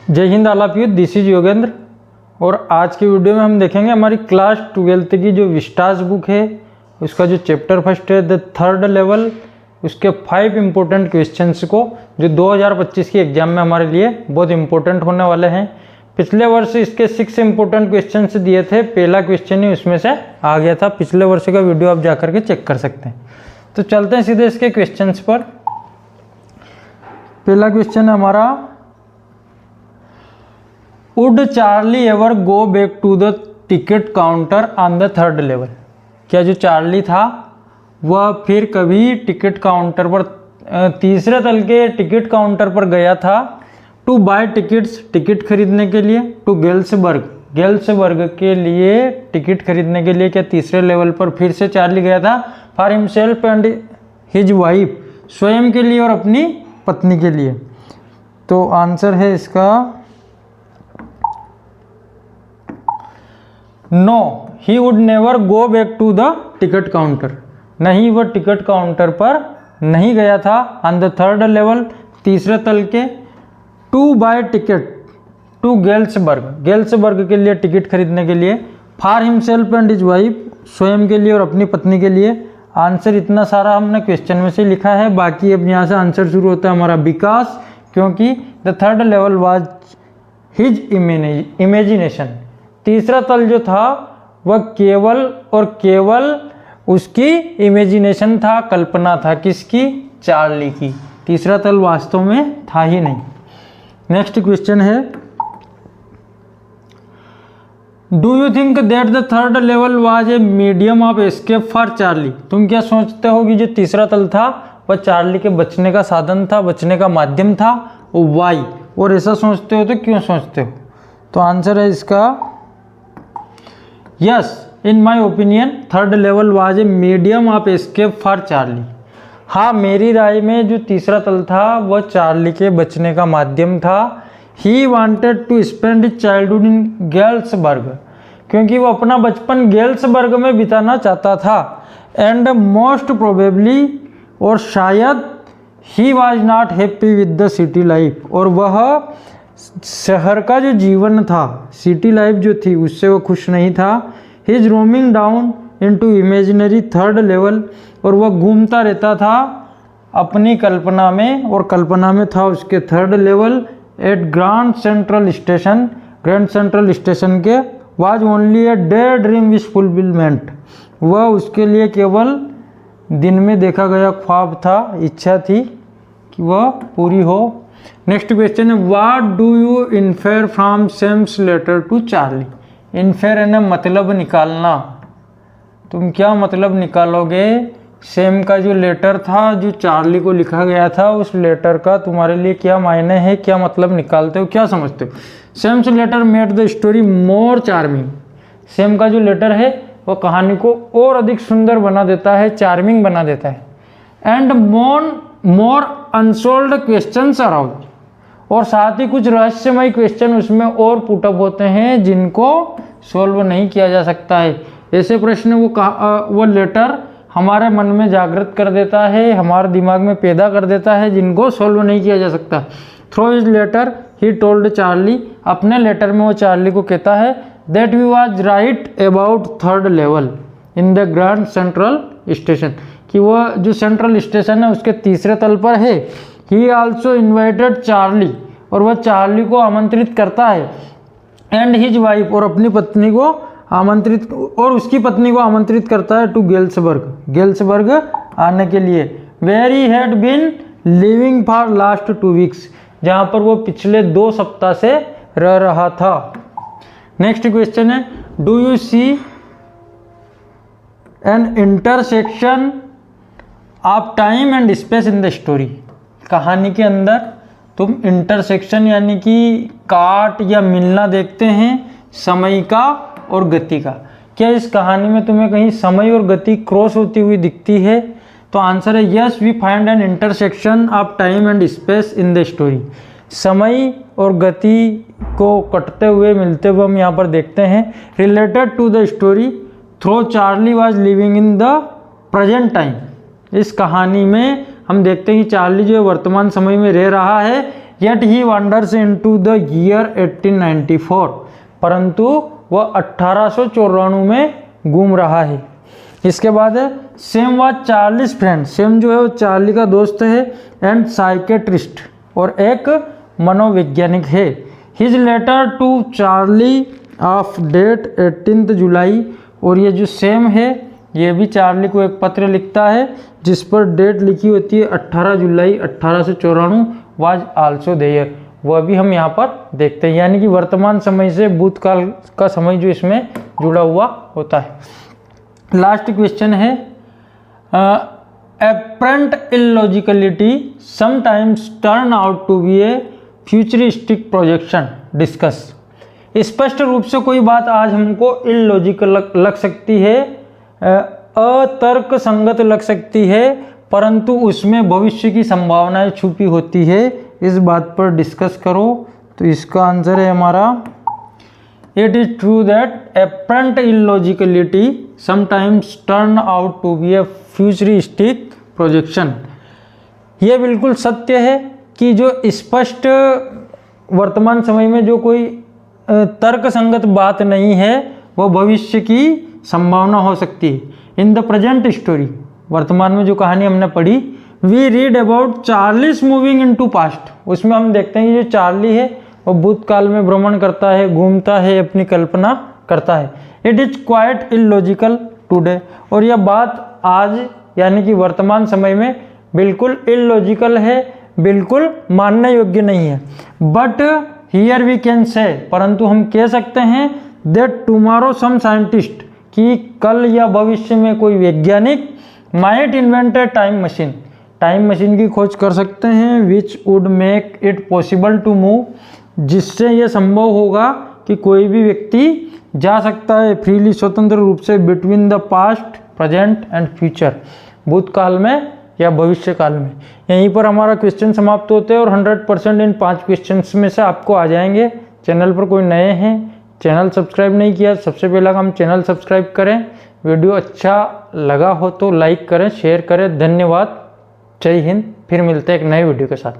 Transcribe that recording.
जय Hind all of you, this is Yogendra. और आज की वीडियो में हम देखेंगे हमारी क्लास 12th की जो विस्टास बुक है उसका जो चैप्टर फर्स्ट है द थर्ड लेवल, उसके 5 इम्पोर्टेंट क्वेश्चंस को जो 2025 की एग्जाम में हमारे लिए बहुत इंपॉर्टेंट होने वाले हैं। पिछले वर्ष इसके 6 इम्पोर्टेंट क्वेश्चंस दिए थे, पहला क्वेश्चन ही उसमें से आ गया था। पिछले वर्ष का वीडियो आप जाकर के चेक कर सकते हैं। तो चलते हैं सीधे इसके क्वेश्चंस पर। पहला क्वेश्चन है हमारा, would Charlie ever go back to the ticket counter on the third level? क्या जो चार्ली था वह फिर कभी टिकट काउंटर पर, तीसरे तल के टिकट काउंटर पर गया था टू बाय टिकट्स, टिकट खरीदने के लिए, टू गेल्सबर्ग के लिए टिकट खरीदने के लिए क्या तीसरे लेवल पर फिर से चार्ली गया था? For himself and his wife, स्वयं के लिए और अपनी पत्नी के लिए। तो आंसर है इसका no, he would never go back to the ticket counter. नहीं, वह टिकट काउंटर पर नहीं गया था। ऑन द थर्ड लेवल, तीसरे तल के, to buy ticket to Galesburg के लिए टिकट खरीदने के लिए, for himself and his wife, स्वयं के लिए और अपनी पत्नी के लिए। आंसर इतना सारा हमने क्वेश्चन में से लिखा है। बाकी अब यहाँ से आंसर शुरू होता है हमारा बिकॉज, क्योंकि the third level was his imagination. तीसरा तल जो था वह केवल और केवल उसकी इमेजिनेशन था, कल्पना था। किसकी? चार्ली की। तीसरा तल वास्तव में था ही नहीं। नेक्स्ट क्वेश्चन है, do you think that the third level was a medium of escape for Charlie? तुम क्या सोचते हो कि जो तीसरा तल था वह चार्ली के बचने का साधन था, बचने का माध्यम था? वाई? और ऐसा सोचते हो तो क्यों सोचते हो? तो आंसर है इसका yes, in my opinion third level was a medium of escape for Charlie. हाँ, मेरी राय में जो तीसरा तल था वह चार्ली के बचने का माध्यम था। He wanted to spend his childhood in Galesburg, क्योंकि वो अपना बचपन गेल्सबर्ग में बिताना चाहता था। एंड मोस्ट प्रोबेबली, और शायद, he was not happy with the city life, और वह शहर का जो जीवन था, सिटी लाइफ जो थी, उससे वो खुश नहीं था। His roaming down into imaginary third level, और वह घूमता रहता था अपनी कल्पना में, और कल्पना में था उसके third level. At Grand Central Station, Grand Central Station के, was only a daydream wish fulfilment, वह उसके लिए केवल दिन में देखा गया ख्वाब था, इच्छा थी कि वह पूरी हो। नेक्स्ट क्वेश्चन है, what do you infer from Sam's letter to Charlie? Infer यानी मतलब निकालना। तुम क्या मतलब निकालोगे? सैम का जो लेटर था जो चार्ली को लिखा गया था, उस लेटर का तुम्हारे लिए क्या मायने है, क्या मतलब निकालते हो, क्या समझते हो? Sam's letter made the story more charming. Sam का जो लेटर है वो कहानी को और अधिक सुंदर बना देता है, चार्मिंग बना देता है। एंड मोर अनसोल्व्ड क्वेश्चंस अराउंड, और साथ ही कुछ रहस्यमय क्वेश्चन उसमें और पुटअप होते हैं जिनको सोल्व नहीं किया जा सकता है। ऐसे प्रश्न वो लेटर हमारे मन में जागृत कर देता है, हमारे दिमाग में पैदा कर देता है, जिनको सोल्व नहीं किया जा सकता। Through his letter he told Charlie, अपने लेटर में वो चार्ली को कहता है that we was right about third level in the Grand Central Station, कि वह जो सेंट्रल स्टेशन है उसके तीसरे तल पर है। ही आल्सो इन्वाइटेड चार्ली, और वह चार्ली को आमंत्रित करता है। एंड हिज वाइफ, और अपनी पत्नी को आमंत्रित, और उसकी पत्नी को आमंत्रित करता है टू गेल्सबर्ग आने के लिए। Where he had been living for last 2 weeks, जहाँ पर वो पिछले 2 सप्ताह से रह रहा था। नेक्स्ट क्वेश्चन है, do you see an intersection of time and space in the story? कहानी के अंदर तुम इंटरसेक्शन यानी कि काट या मिलना देखते हैं समय का और गति का। क्या इस कहानी में तुम्हें कहीं समय और गति क्रॉस होती हुई दिखती है? तो आंसर है yes, we find an intersection of time and space in the story. समय और गति को कटते हुए, मिलते हुए हम यहाँ पर देखते हैं। Related to the story, though Charlie was living in the present time. इस कहानी में हम देखते हैं कि चार्ली जो वर्तमान समय में रह रहा है, yet he wonders into the year 1894, परंतु वह 1894 में घूम रहा है। इसके बाद है same was Charlie's friend, same जो है वो चार्ली का दोस्त है, एंड साइकेट्रिस्ट, और एक मनोवैज्ञानिक है। His letter to Charlie of date 18 July, और ये जो सेम है ये भी चार्ली को एक पत्र लिखता है जिस पर डेट लिखी होती है 18 जुलाई 1894, वाज आल्सो देयर, वह भी हम यहाँ पर देखते हैं, यानी कि वर्तमान समय से भूतकाल का समय जो इसमें जुड़ा हुआ होता है। लास्ट क्वेश्चन है apparent illogicality sometimes turn out to be a futuristic projection, discuss. स्पष्ट रूप से कोई बात आज हमको इलॉजिकल लग सकती है, अतर्क संगत लग सकती है, परंतु उसमें भविष्य की संभावनाएं छुपी होती है, इस बात पर डिस्कस करो। तो इसका आंसर है हमारा it is true that apparent illogicality sometimes turn out to be a futuristic projection. ये बिल्कुल सत्य है कि जो स्पष्ट वर्तमान समय में जो कोई तर्क संगत बात नहीं है वो भविष्य की संभावना हो सकती है। इन द प्रेजेंट स्टोरी, वर्तमान में जो कहानी हमने पढ़ी, we read about Charlie's moving into past, उसमें हम देखते हैं कि जो चार्ली है वो भूतकाल में भ्रमण करता है, घूमता है, अपनी कल्पना करता है। It is quite illogical today, और यह बात आज यानी कि वर्तमान समय में बिल्कुल इलॉजिकल है, बिल्कुल मानने योग्य नहीं है। But here we can say, परंतु हम कह सकते हैं दैट टुमारो सम साइंटिस्ट, कि कल या भविष्य में कोई वैज्ञानिक might invent a time machine, time machine की खोज कर सकते हैं, which would make it possible to move, जिससे यह संभव होगा कि कोई भी व्यक्ति जा सकता है फ्रीली, स्वतंत्र रूप से, between the past, present and future, भूतकाल में या भविष्य काल में। यहीं पर हमारा क्वेश्चन समाप्त होते हैं और 100% इन 5 क्वेश्चंस में से आपको आ जाएंगे। चैनल पर कोई नए हैं, चैनल सब्सक्राइब नहीं किया, सबसे पहला काम चैनल सब्सक्राइब करें। वीडियो अच्छा लगा हो तो लाइक करें, शेयर करें। धन्यवाद, जय हिंद। फिर मिलते हैं एक नए वीडियो के साथ।